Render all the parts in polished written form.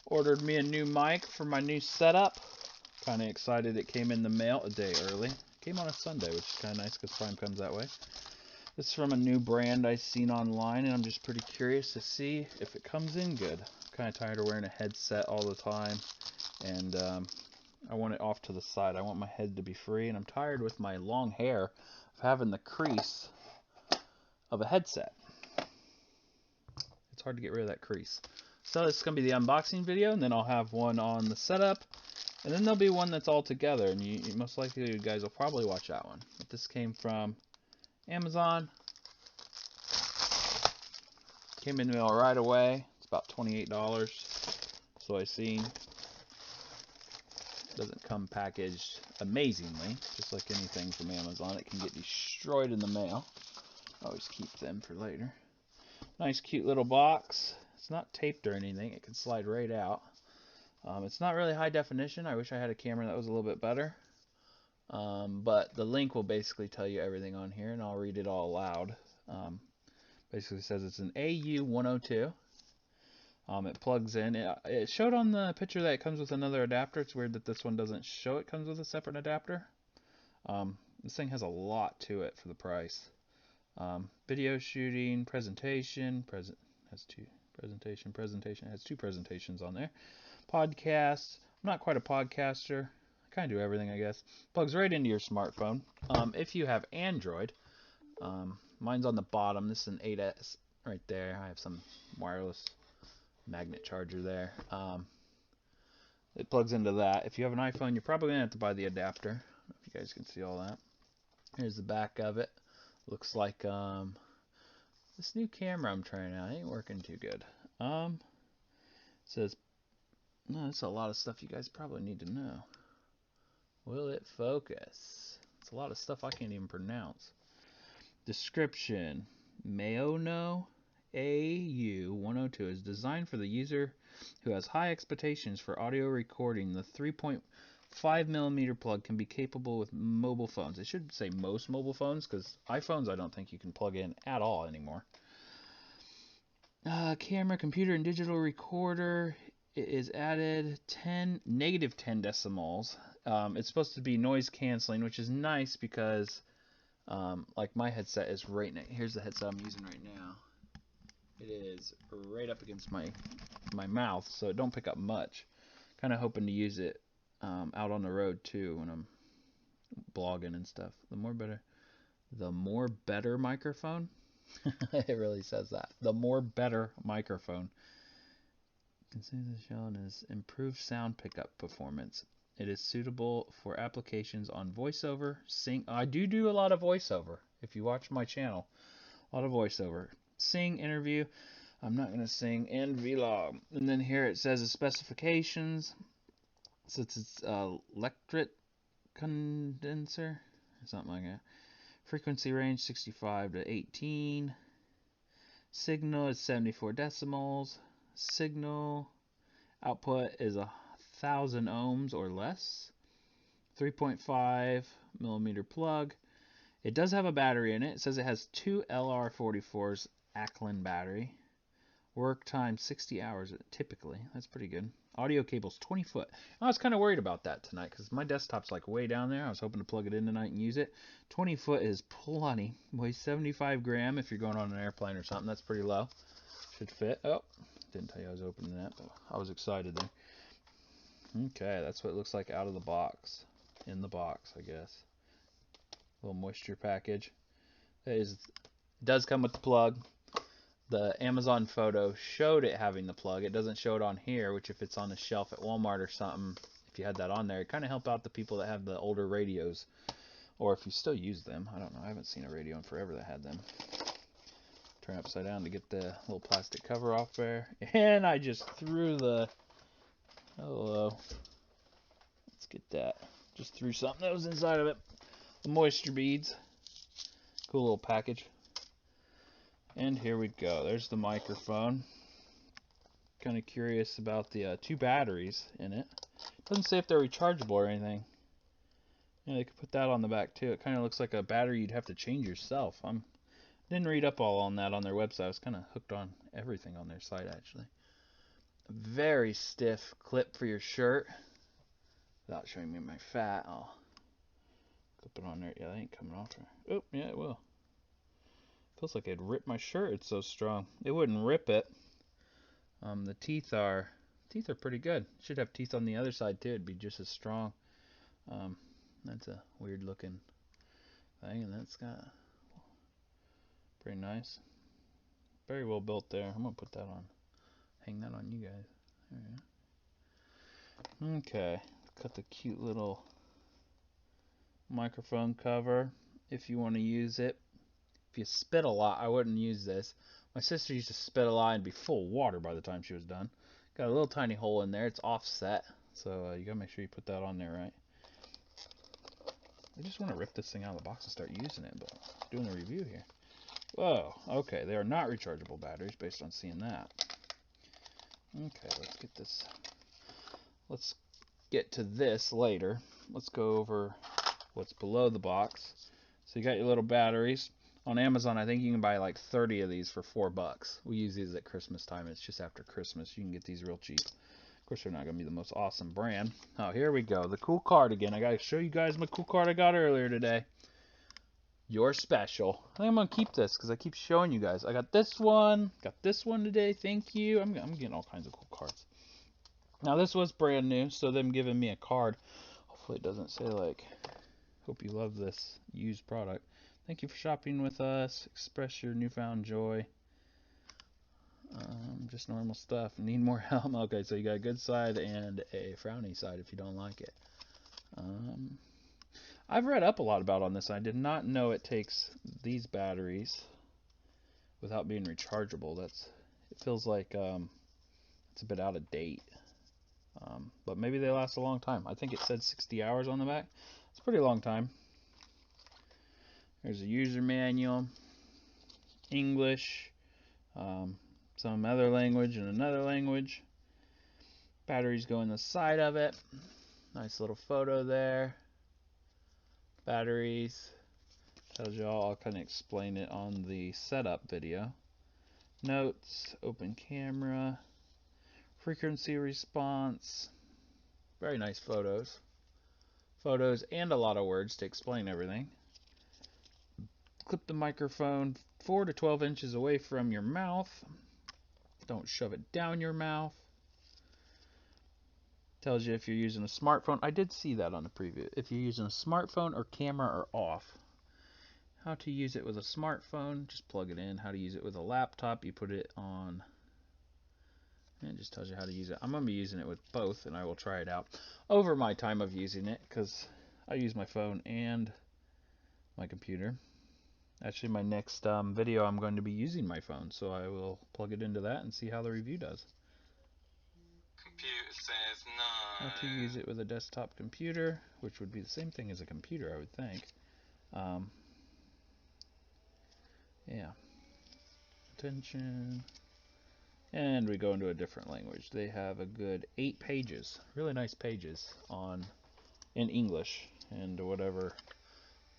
Ordered me a new mic for my new setup. Kind of excited it came in the mail a day early. Came on a Sunday, which is kind of nice because Prime comes that way. This is from a new brand I seen online, and I'm just pretty curious to see if it comes in good. I'm kind of tired of wearing a headset all the time, and I want it off to the side. I want my head to be free, and I'm tired with my long hair of having the crease of a headset. It's hard to get rid of that crease. So this is going to be the unboxing video, and then I'll have one on the setup, and then there'll be one that's all together, and you most likely you guys will probably watch that one. But this came from Amazon. Came in the mail right away. It's about $28. So I seen. Doesn't come packaged amazingly, just like anything from Amazon. It can get destroyed in the mail. Always keep them for later. Nice cute little box. It's not taped or anything. It can slide right out. It's not really high definition. I wish I had a camera that was a little bit better. But the link will basically tell you everything on here, and I'll read it all aloud. Basically says it's an AU-102. It plugs in. It showed on the picture that it comes with another adapter. It's weird that this one doesn't show it comes with a separate adapter. This thing has a lot to it for the price. Video shooting, presentation, has two presentations on there. Podcast. I'm not quite a podcaster. I kind of do everything, I guess. Plugs right into your smartphone. If you have Android, mine's on the bottom. This is an 8S right there. I have some wireless magnet charger there. It plugs into that. If you have an iPhone, you're probably going to have to buy the adapter. I don't know if you guys can see all that. Here's the back of it. Looks like this new camera I'm trying out ain't working too good. It says, no, that's a lot of stuff you guys probably need to know. Will it focus? It's a lot of stuff I can't even pronounce. Description. MAONO AU-102 is designed for the user who has high expectations for audio recording. The 3.5mm plug can be capable with mobile phones. It should say most mobile phones, because iPhones I don't think you can plug in at all anymore. Camera, computer, and digital recorder. It is added negative 10 decibels. It's supposed to be noise canceling, which is nice because like my headset is right now. Here's the headset I'm using right now. It is right up against my mouth, so it don't pick up much. Kind of hoping to use it out on the road too when I'm blogging and stuff. The more better microphone. It really says that. The more better microphone. Consider this shown as improved sound pickup performance. It is suitable for applications on voiceover, sing. I do a lot of voiceover. If you watch my channel, a lot of voiceover. Sing, interview. I'm not going to sing, and vlog. And then here it says the specifications. So it's electric condenser or something like that. Frequency range 65 to 18. Signal is 74 decibels. Signal output is 1,000 ohms or less. 3.5mm plug. It does have a battery in it. It says it has two LR44s Acklin battery. Work time 60 hours typically. That's pretty good. Audio cable's 20 foot. I was kind of worried about that tonight because my desktop's like way down there. I was hoping to plug it in tonight and use it. 20 foot is plenty. Weighs 75 grams if you're going on an airplane or something. That's pretty low. Should fit. Oh, didn't tell you I was opening that, but I was excited there. Okay, that's what it looks like out of the box. In the box, I guess. Little moisture package. It does come with the plug. The Amazon photo showed it having the plug. It doesn't show it on here, which if it's on the shelf at Walmart or something, if you had that on there, it kind of help out the people that have the older radios, or if you still use them. I don't know. I haven't seen a radio in forever that had them. Turn upside down to get the little plastic cover off there, and I just threw the. Hello. Let's get that. Just threw something that was inside of it. The moisture beads. Cool little package. And here we go. There's the microphone. Kind of curious about the two batteries in it. Doesn't say if they're rechargeable or anything. Yeah, they could put that on the back too. It kind of looks like a battery you'd have to change yourself. Didn't read up all on that on their website. I was kind of hooked on everything on their site actually. Very stiff clip for your shirt. Without showing me my fat, I'll clip it on there. Yeah, that ain't coming off there. Oh, yeah, it will. Feels like it'd rip my shirt. It's so strong. It wouldn't rip it. The teeth are pretty good. Should have teeth on the other side too. It'd be just as strong. That's a weird looking thing, and that's got pretty nice. Very well built there. I'm gonna put that on. Hang that on you guys. There we go. Okay. Cut the cute little microphone cover if you want to use it. If you spit a lot, I wouldn't use this. My sister used to spit a lot and be full of water by the time she was done. Got a little tiny hole in there. It's offset, so you gotta make sure you put that on there right. I just want to rip this thing out of the box and start using it, but I'm doing a review here. Whoa, okay, they are not rechargeable batteries based on seeing that. Okay, let's get this. Let's get to this later. Let's go over what's below the box. So you got your little batteries. On Amazon, I think you can buy like 30 of these for $4. We use these at Christmas time. It's just after Christmas. You can get these real cheap. Of course, they're not going to be the most awesome brand. Oh, here we go. The cool card again. I got to show you guys my cool card I got earlier today. You're special. I think I'm going to keep this because I keep showing you guys. I got this one. Got this one today. Thank you. I'm getting all kinds of cool cards. Now, this was brand new, so them giving me a card. Hopefully, it doesn't say, like, hope you love this used product. Thank you for shopping with us. Express your newfound joy. Just normal stuff. Need more help? Okay, so you got a good side and a frowny side if you don't like it. I've read up a lot about on this. I did not know it takes these batteries without being rechargeable. It feels like it's a bit out of date. But maybe they last a long time. I think it said 60 hours on the back. It's a pretty long time. There's a user manual, English, some other language and another language. Batteries go in the side of it. Nice little photo there. Batteries. Tells you all. I'll kind of explain it on the setup video. Notes, open camera, frequency response. Very nice photos. Photos and a lot of words to explain everything. Clip the microphone 4 to 12 inches away from your mouth. Don't shove it down your mouth. Tells you if you're using a smartphone. I did see that on the preview. If you're using a smartphone or camera or off. How to use it with a smartphone. Just plug it in. How to use it with a laptop. You put it on. And it just tells you how to use it. I'm going to be using it with both, and I will try it out over my time of using it, because I use my phone and my computer. Actually, my next video, I'm going to be using my phone, so I will plug it into that and see how the review does. Computer says no. How to use it with a desktop computer, which would be the same thing as a computer, I would think. Yeah. Attention. And we go into a different language. They have a good 8 pages, really nice pages in English and whatever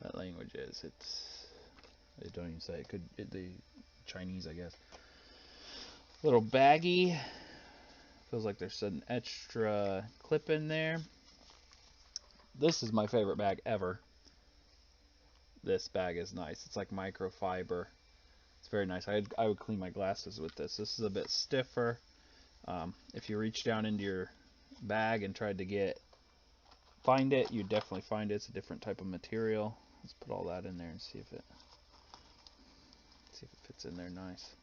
that language is. They don't even say it. The Chinese, I guess. Little baggie. Feels like there's an extra clip in there. This is my favorite bag ever. This bag is nice. It's like microfiber. It's very nice. I would clean my glasses with this. This is a bit stiffer. If you reach down into your bag and tried to find it, you definitely find it. It's a different type of material. Let's put all that in there and see if it fits in there nice.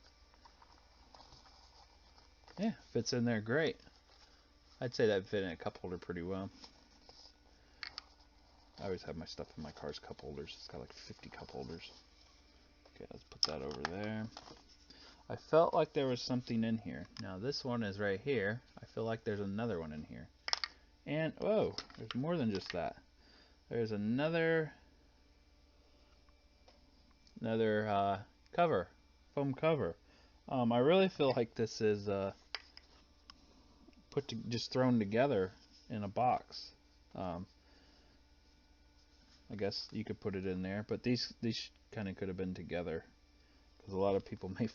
Yeah, fits in there great. I'd say that fit in a cup holder pretty well. I always have my stuff in my car's cup holders. It's got like 50 cup holders. Okay, let's put that over there. I felt like there was something in here. Now this one is right here. I feel like there's another one in here. And, oh, there's more than just that. There's another cover, foam cover. I really feel like this is just thrown together in a box. I guess you could put it in there, but these kind of could have been together, because a lot of people may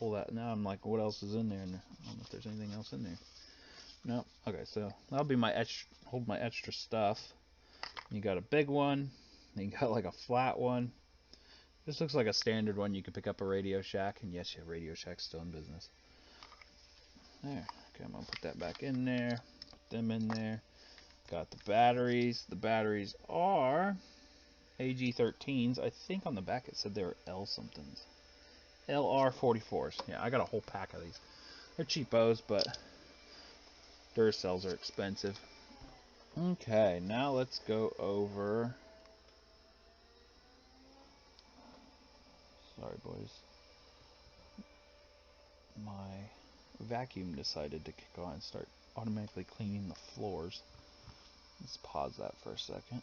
pull that. Now I'm like, what else is in there? And I don't know if there's anything else in there. No. Okay, so that'll be my hold my extra stuff. You got a big one. You got like a flat one. This looks like a standard one you could pick up a Radio Shack. And yes, yeah, Radio Shack's still in business. There. Okay, I'm going to put that back in there. Put them in there. Got the batteries. The batteries are AG13s. I think on the back it said they were L somethings. LR44s. Yeah, I got a whole pack of these. They're cheapos, but Duracells are expensive. Okay, now let's go over... Sorry, boys. My vacuum decided to kick on and start automatically cleaning the floors. Let's pause that for a second.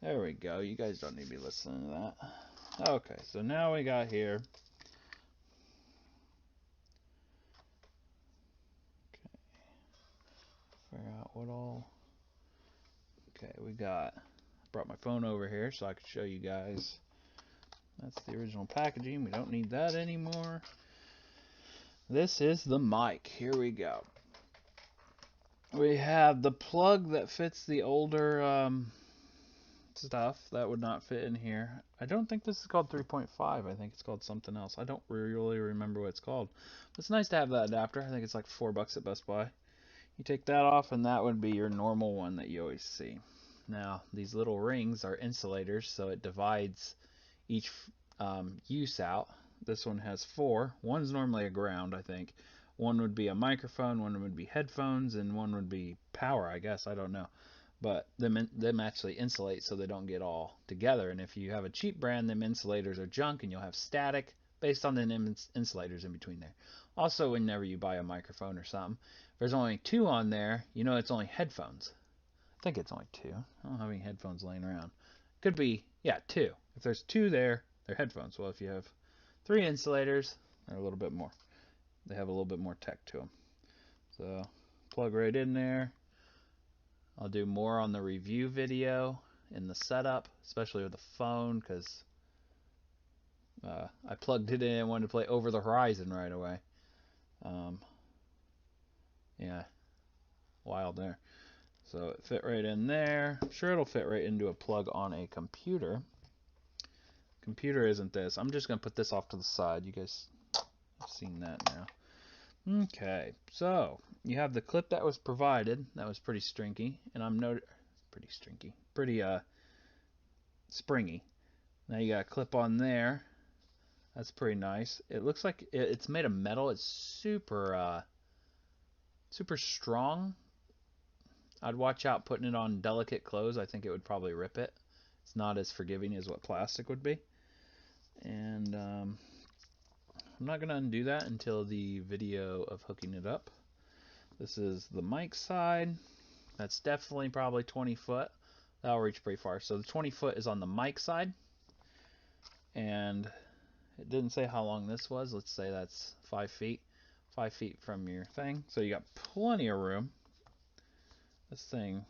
There we go. You guys don't need to be listening to that. Okay, so now we got here. Okay. Figure out what all... Okay, we got... Brought my phone over here so I could show you guys. That's the original packaging. We don't need that anymore. This is the mic. Here we go. We have the plug that fits the older stuff. That would not fit in here. I don't think this is called 3.5. I think it's called something else. I don't really remember what it's called. But it's nice to have that adapter. I think it's like $4 at Best Buy. You take that off and that would be your normal one that you always see. Now, these little rings are insulators, so it divides each use out. This one has 4. One's normally a ground, I think. One would be a microphone, one would be headphones, and one would be power, I guess. I don't know. But them actually insulate so they don't get all together. And if you have a cheap brand, them insulators are junk and you'll have static based on the insulators in between there. Also, whenever you buy a microphone or something, if there's only 2 on there, you know it's only headphones. I think it's only 2. I don't have any headphones laying around. Could be, yeah, 2. If there's 2 there, they're headphones. Well, if you have 3 insulators, they're a little bit more. They have a little bit more tech to them. So, plug right in there. I'll do more on the review video in the setup, especially with the phone, because I plugged it in and wanted to play Over the Horizon right away. Yeah, wild there. So it fit right in there. I'm sure it'll fit right into a plug on a computer. Computer isn't this. I'm just going to put this off to the side. You guys have seen that now. Okay, so you have the clip that was provided. That was pretty stringy, and pretty springy. Now you got a clip on there. That's pretty nice. It looks like it's made of metal. It's super strong. I'd watch out putting it on delicate clothes. I think it would probably rip it. It's not as forgiving as what plastic would be. And I'm not going to undo that until the video of hooking it up. This is the mic side. That's definitely probably 20 foot. That'll reach pretty far. So the 20 foot is on the mic side. And it didn't say how long this was. Let's say that's 5 feet. 5 feet from your thing. So you got plenty of room. This thing,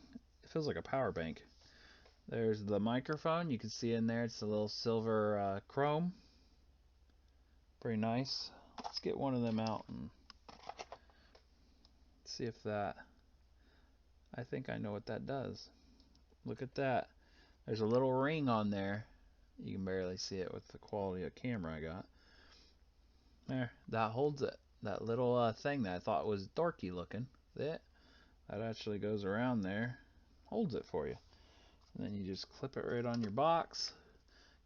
it feels like a power bank. There's the microphone. You can see in there it's a little silver chrome. Pretty nice. Let's get one of them out and see if that... I think I know what that does. Look at that. There's a little ring on there. You can barely see it with the quality of camera I got. There, that holds it. That little thing that I thought was dorky looking. That actually goes around there, holds it for you. And then you just clip it right on your box.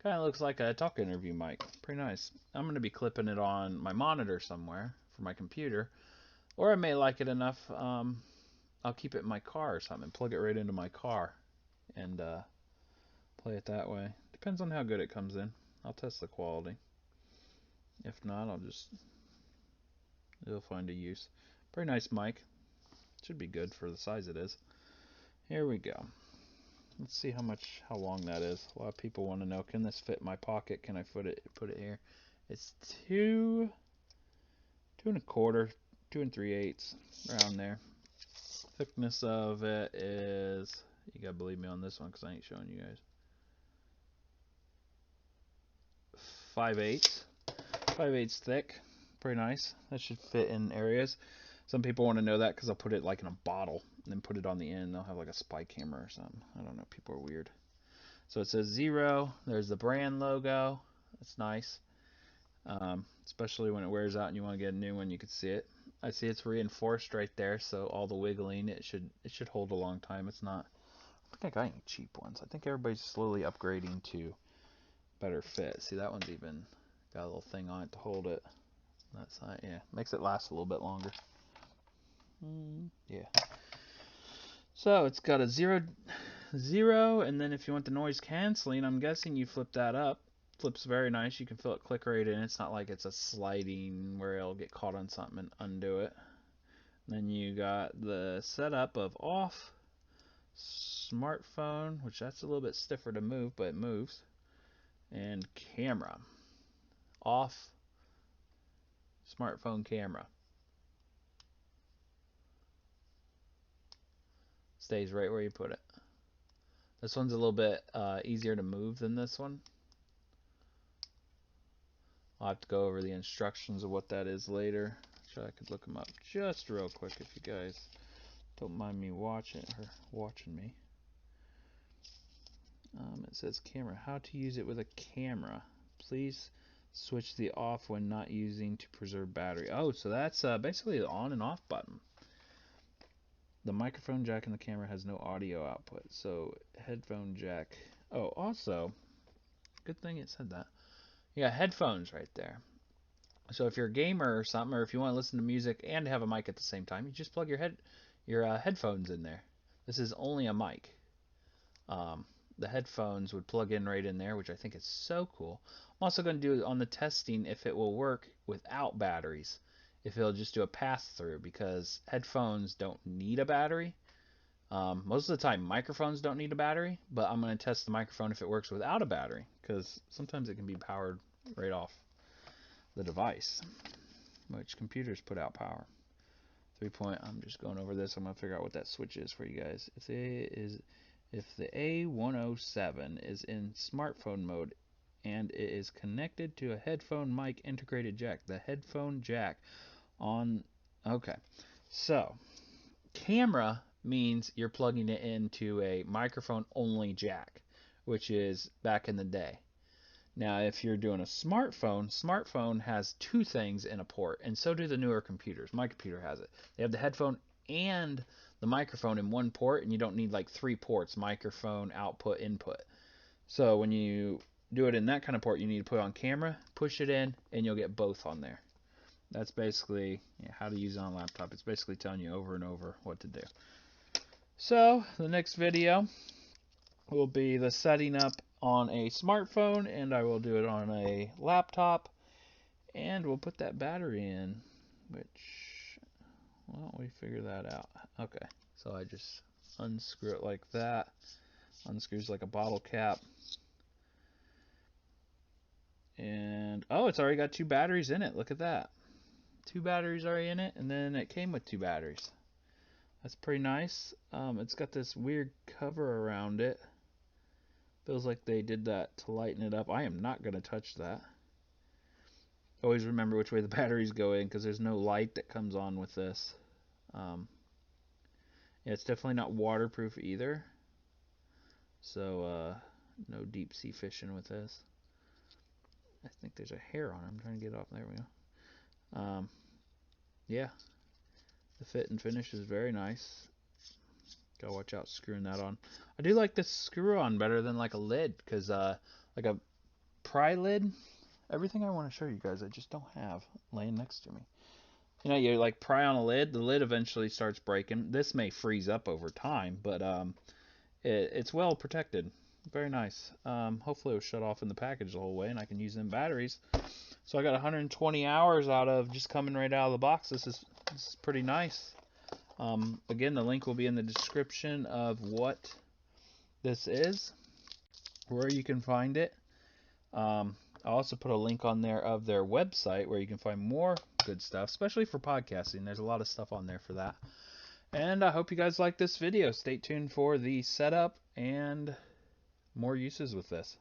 Kind of looks like a talk interview mic. Pretty nice. I'm going to be clipping it on my monitor somewhere for my computer. Or I may like it enough, I'll keep it in my car or something. Plug it right into my car and play it that way. Depends on how good it comes in. I'll test the quality. If not, it'll find a use. Pretty nice mic. Should be good for the size it is. Here we go. Let's see how long that is. A lot of people want to know, can this fit in my pocket? Can I put it here? It's 2 1/4, 2 3/8, around there. Thickness of it is, you gotta believe me on this one because I ain't showing you guys. 5/8. 5/8 thick. Pretty nice. That should fit in areas. Some people want to know that because I'll put it like in a bottle and then put it on the end. They'll have like a spy camera or something. I don't know. People are weird. So it says 0. There's the brand logo. That's nice. Especially when it wears out and you want to get a new one, you can see it. I see it's reinforced right there, so all the wiggling, it should hold a long time. It's not. I don't think I got any cheap ones. I think everybody's slowly upgrading to better fit. See, that one's even got a little thing on it to hold it. That side, yeah, makes it last a little bit longer. Yeah. So it's got a 0, 0, and then if you want the noise canceling, I'm guessing you flip that up. Flips very nice. You can feel it click right in. It's not like it's a sliding where it'll get caught on something and undo it. Then you got the setup of off, smartphone, which that's a little bit stiffer to move, but it moves, and camera. Off, smartphone camera. Stays right where you put it. This one's a little bit easier to move than this one. I'll have to go over the instructions of what that is later. So I could look them up just real quick if you guys don't mind me watching me. It says camera. How to use it with a camera. Please switch the off when not using to preserve battery. Oh, so that's basically the on and off button. The microphone jack in the camera has no audio output, so headphone jack. Oh, also, good thing it said that. You got headphones right there. So if you're a gamer or something, or if you want to listen to music and have a mic at the same time, you just plug your headphones in there. This is only a mic. The headphones would plug in right in there, which I think is so cool. I'm also going to do it on the testing if it will work without batteries. If it'll just do a pass-through, because headphones don't need a battery. Most of the time, microphones don't need a battery, but I'm going to test the microphone if it works without a battery, because sometimes it can be powered right off the device, which computers put out power. 3 point, I'm just going over this. I'm going to figure out what that switch is for you guys. If the AU-107 is in smartphone mode and it is connected to a headphone mic integrated jack, the headphone jack on, okay, so camera means you're plugging it into a microphone only jack, which is back in the day. Now, if you're doing a smartphone has 2 things in a port, and so do the newer computers. My computer has it. They have the headphone and the microphone in one port, and you don't need like 3 ports, microphone, output, input. So when you do it in that kind of port, you need to put it on camera, push it in, and you'll get both on there. That's basically how to use it on a laptop. It's basically telling you over and over what to do. So the next video will be the setting up on a smartphone, and I will do it on a laptop, and we'll put that battery in, which, why don't we figure that out? Okay, so I just unscrew it like that. Unscrews like a bottle cap. And, oh, it's already got 2 batteries in it. Look at that. 2 batteries already in it, and then it came with 2 batteries. That's pretty nice. It's got this weird cover around it. Feels like they did that to lighten it up. I am not going to touch that. Always remember which way the batteries go in, because there's no light that comes on with this. Yeah, it's definitely not waterproof either. So, no deep sea fishing with this. I think there's a hair on it. I'm trying to get it off. There we go. Yeah. The fit and finish is very nice. Gotta watch out screwing that on. I do like this screw on better than like a lid, because like a pry lid, everything I want to show you guys I just don't have laying next to me. You know, you like pry on a lid, the lid eventually starts breaking. This may freeze up over time, but it's well protected. Very nice. Hopefully it'll shut off in the package the whole way and I can use them batteries. So I got 120 hours out of just coming right out of the box. This is pretty nice. Again, the link will be in the description of what this is, where you can find it. I'll also put a link on there of their website where you can find more good stuff, especially for podcasting. There's a lot of stuff on there for that. And I hope you guys like this video. Stay tuned for the setup and more uses with this.